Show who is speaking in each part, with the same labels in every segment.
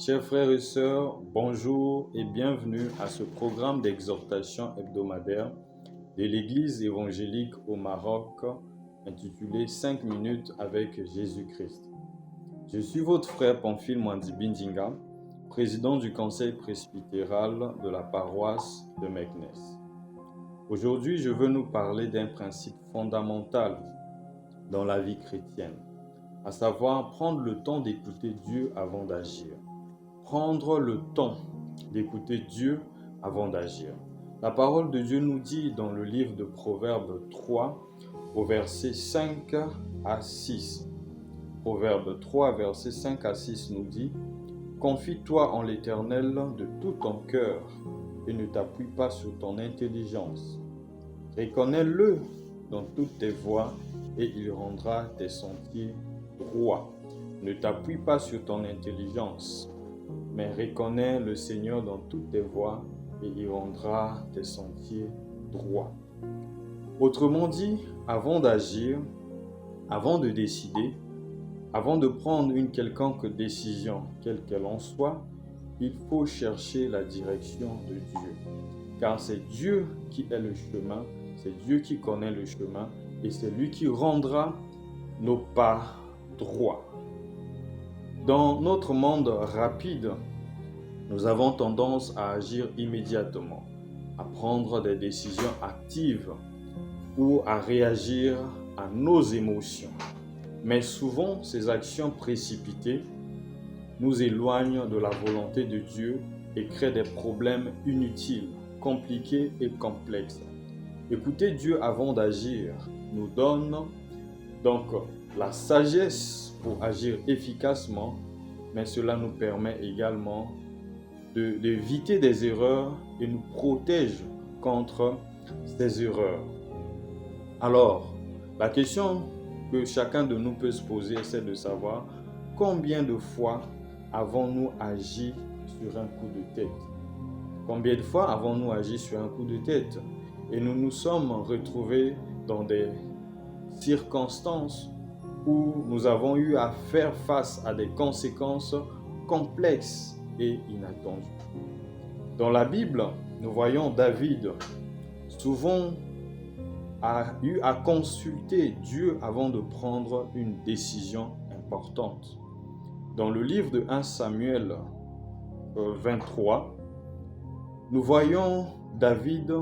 Speaker 1: Chers frères et sœurs, bonjour et bienvenue à ce programme d'exhortation hebdomadaire de l'Église évangélique au Maroc intitulé 5 minutes avec Jésus-Christ. Je suis votre frère Pamphile Mwandi Bindinga, président du conseil presbytéral de la paroisse de Meknes. Aujourd'hui, je veux nous parler d'un principe fondamental dans la vie chrétienne, à savoir prendre le temps d'écouter Dieu avant d'agir. Prendre le temps d'écouter Dieu avant d'agir. La parole de Dieu nous dit dans le livre de Proverbes 3, au verset 5 à 6. Proverbes 3, verset 5 à 6 nous dit « Confie-toi en l'Éternel de tout ton cœur et ne t'appuie pas sur ton intelligence. Reconnais-le dans toutes tes voies et il rendra tes sentiers droits. Ne t'appuie pas sur ton intelligence, mais reconnais le Seigneur dans toutes tes voies et il rendra tes sentiers droits. » Autrement dit, avant d'agir, avant de décider, avant de prendre une quelconque décision, quelle qu'elle en soit, il faut chercher la direction de Dieu. Car c'est Dieu qui est le chemin, c'est Dieu qui connaît le chemin et c'est lui qui rendra nos pas droits. Dans notre monde rapide, nous avons tendance à agir immédiatement, à prendre des décisions actives ou à réagir à nos émotions. Mais souvent, ces actions précipitées nous éloignent de la volonté de Dieu et créent des problèmes inutiles, compliqués et complexes. Écouter Dieu avant d'agir nous donne donc la sagesse pour agir efficacement, mais cela nous permet également d'éviter des erreurs et nous protège contre ces erreurs. Alors, la question que chacun de nous peut se poser, c'est de savoir combien de fois avons-nous agi sur un coup de tête? Combien de fois avons-nous agi sur un coup de tête? Et nous nous sommes retrouvés dans des circonstances où nous avons eu à faire face à des conséquences complexes et inattendues. Dans la Bible, nous voyons David souvent a eu à consulter Dieu avant de prendre une décision importante. Dans le livre de 1 Samuel 23, nous voyons David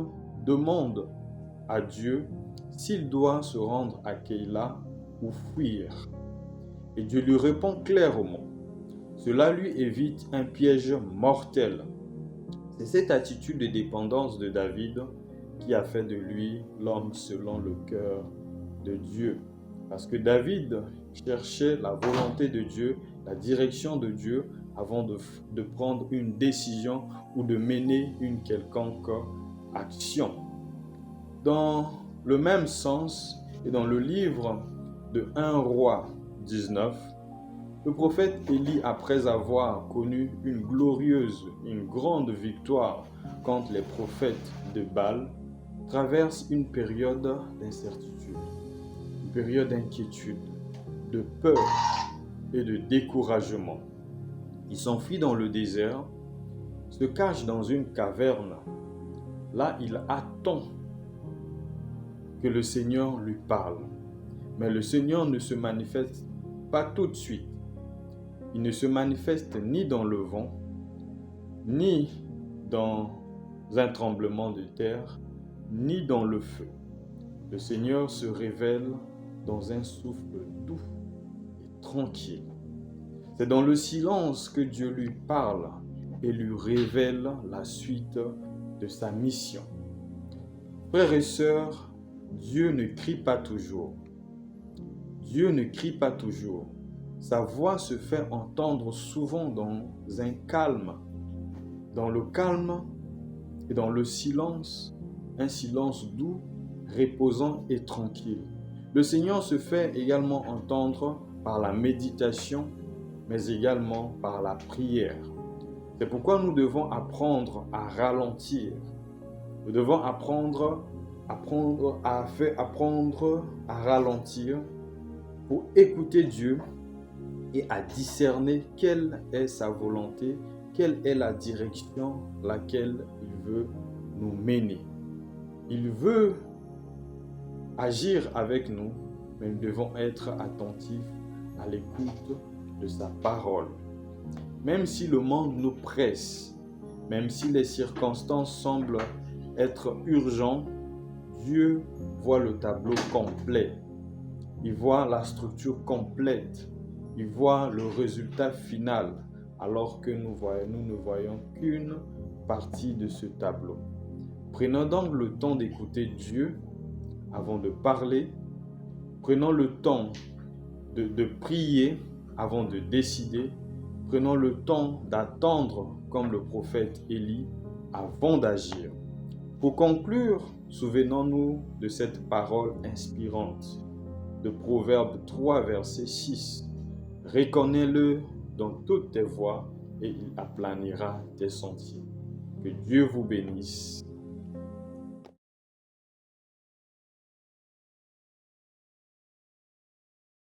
Speaker 1: demande à Dieu s'il doit se rendre à Keïla ou fuir. Et Dieu lui répond clairement. Cela lui évite un piège mortel. C'est cette attitude de dépendance de David qui a fait de lui l'homme selon le cœur de Dieu. Parce que David cherchait la volonté de Dieu, la direction de Dieu, avant de prendre une décision ou de mener une quelconque action. Dans le même sens, et dans le livre de 1 Roi 19, le prophète Élie, après avoir connu une grande victoire contre les prophètes de Baal, traverse une période d'incertitude, une période d'inquiétude, de peur et de découragement. Il s'enfuit dans le désert, se cache dans une caverne. Là, il attend que le Seigneur lui parle. Mais le Seigneur ne se manifeste pas tout de suite. Il ne se manifeste ni dans le vent, ni dans un tremblement de terre, ni dans le feu. Le Seigneur se révèle dans un souffle doux et tranquille. C'est dans le silence que Dieu lui parle et lui révèle la suite de sa mission. Frères et sœurs, Dieu ne crie pas toujours. Dieu ne crie pas toujours. Sa voix se fait entendre souvent dans un calme. Dans le calme et dans le silence, un silence doux, reposant et tranquille. Le Seigneur se fait également entendre par la méditation, mais également par la prière. C'est pourquoi nous devons apprendre à ralentir. Nous devons apprendre à ralentir pour écouter Dieu et à discerner quelle est sa volonté, quelle est la direction laquelle il veut nous mener. Il veut agir avec nous, mais nous devons être attentifs à l'écoute de sa parole. Même si le monde nous presse, même si les circonstances semblent être urgentes, Dieu voit le tableau complet. Il voit la structure complète. Il voit le résultat final, alors que nous ne voyons qu'une partie de ce tableau. Prenons donc le temps d'écouter Dieu avant de parler. Prenons le temps de prier avant de décider. Prenons le temps d'attendre comme le prophète Élie avant d'agir. Pour conclure, souvenons-nous de cette parole inspirante de Proverbe 3, verset 6. « Reconnais-le dans toutes tes voies et il aplanira tes sentiers. » Que Dieu vous bénisse.